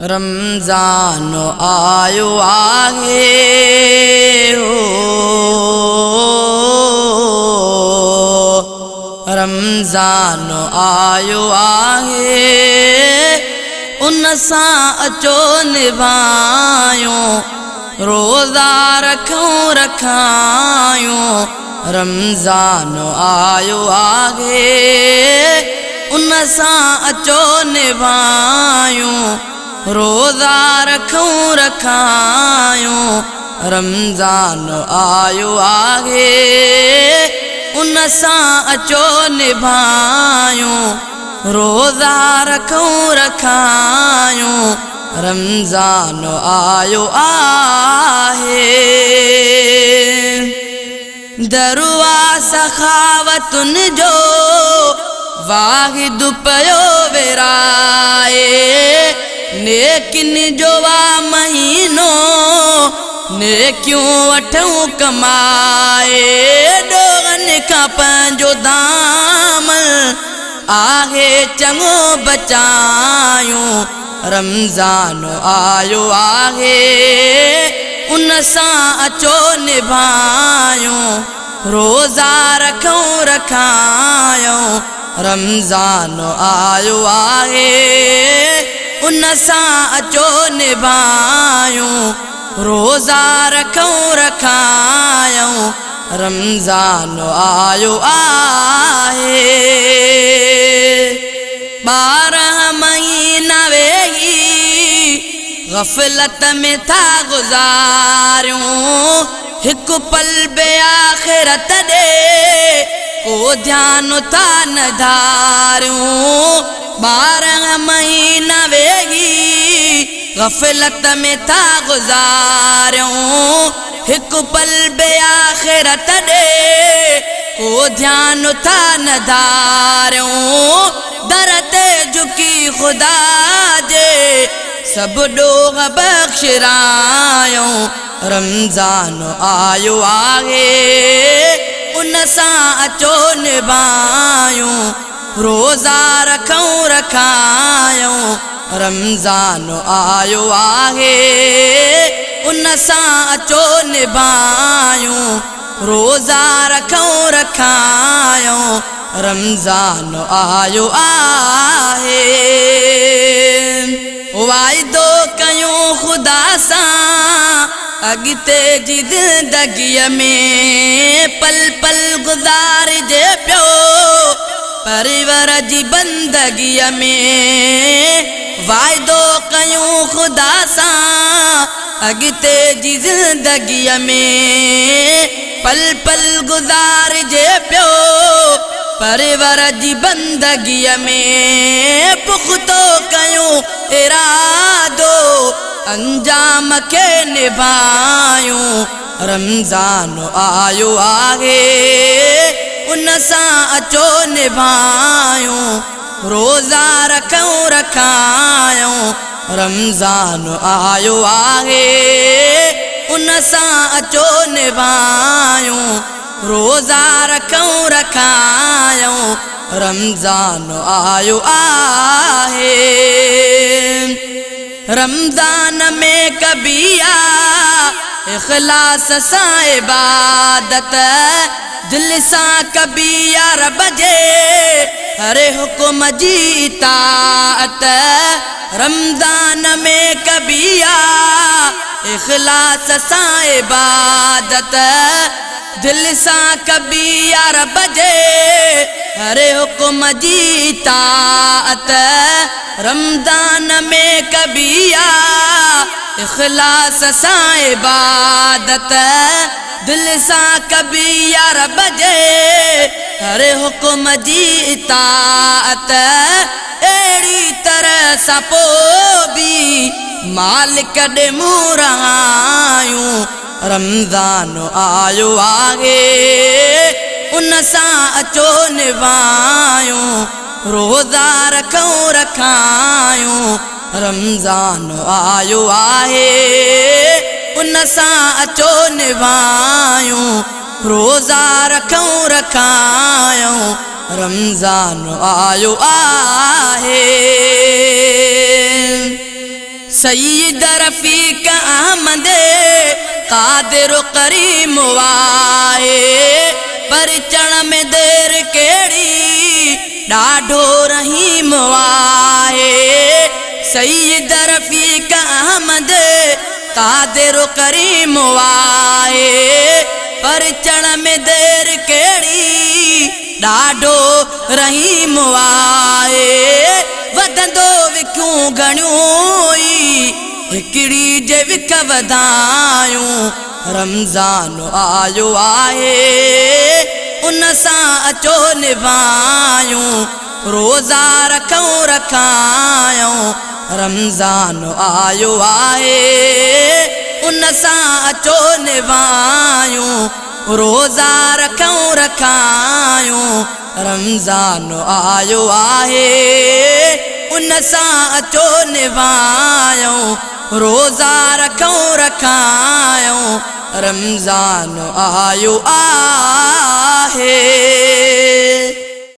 रमज़ान आयो आहे हो, रमज़ान आयो आहे, उन सां अचो निभायूं, रोज़ा रखूं रखायूं। रमज़ान आयो आहे, उन सां अचो निभायूं, रोज़ा रखूं रखायूं। रमज़ान आयो आहे, उन सां अचो निभायूं, रोज़ा रखूं रखायूं। रमज़ान आयो आहे, दरुआ सखावतुन जो वाहिद पयो विराए, नेकिन जो वा महीनो नेकियूं वठूं कमाए। डोगन का पंहिंजो दामन आहे चङो बचायूं। रमज़ान आयो आहे, उन सां अचो निभायूं, रोज़ा रखूं रखायूं। रमज़ान आयो आहे, उन सां अचो निभायूं, रोज़ा रखूं रखायूं। रमज़ान आयो आहे, 12 महीना वेही गफ़लत में था गुज़ारियूं, हिकु पल बे आख़िरत ॾे को ध्यान था न धारियूं। 12 महीना वेही गफ़लत में था गुज़ारियूं, हिकु पल बे आख़िरत ॾे को ध्यान था न धारियूं। दर ते झुकी खुदा जे सब ॾोह बख़्शिरायूं। रमज़ान आयो आहे, उन सां अचो निभायूं, रोज़ा रखूं रखायूं। रमज़ान आयो आहे, उन सां अचो निभायूं, रोज़ा रखूं रखायूं। रमज़ान आयो आहे, वाइदो कयूं खुदा सां अॻिते जी ज़िंदगीअ में, पल पल गुज़ारिजे पियो परिवर जी बंदगीअ में। वाइदो कयूं खुदा सां अॻिते जी ज़िंदगीअ में, पल पल गुज़ारिजे पियो परिवर जी बंदगीअ में। पुख़्तो कयूं इरादो अंजाम खे निभायूं। रमज़ान आयो आहे, उन सां अचो निभायूं, रोज़ा रखूं रखायूं। रमज़ान आयो आहे, उन सां अचो निभायूं, रोज़ा रखूं रखायूं। रमज़ान आयो आहे, रमज़ान में कबिया इख़लास सां इबादत, दिल सां कबिया रब जे हर हुक्म जी इताअत। रमज़ान में कबिया इख़लास सां इबादत, दिल सां कबिया रब जे हर हुक्म जी इताअत। रमज़ान में कबिया इख़लास सां इबादत, दिल सां कबिया रब जे हर हुक्म जी इताअत। अहिड़ी तरह सां पोइ बि मालिक ॾे मुंहुं रहायूं। रमज़ान आयो आहे, उन सां अचो निभायूं, रोज़ा रखूं रखायूं। रमज़ान आयो आहे, उन सां अचो निभायूं, रोज़ा रखूं रखायूं। रमज़ान आयो आहे, सईद रफ़ीक अहमद क़ादिर करीम वाए, पर चण में देर केड़ी ॾाढो रहीम वाए। सईद रफ़ीक अहमद क़ादिर करीम वाए, पर चण में देर केड़ी ॾाढो रहीम वाए। वधंदो विक्यूं घणियूं हिकिड़ी जे विक वधायूं, रमज़ान आयो आहे उन सां अचो निभायूं, रोज़ा रखूं रखायूं। रमज़ान आयो आहे उन सां अचो निभायूं, रोज़ा रखूं रखायूं। रमज़ान आयो आहे उन सां अचो निभायूं, रोज़ा रखूं रखायूं। रमज़ान आयो आहे।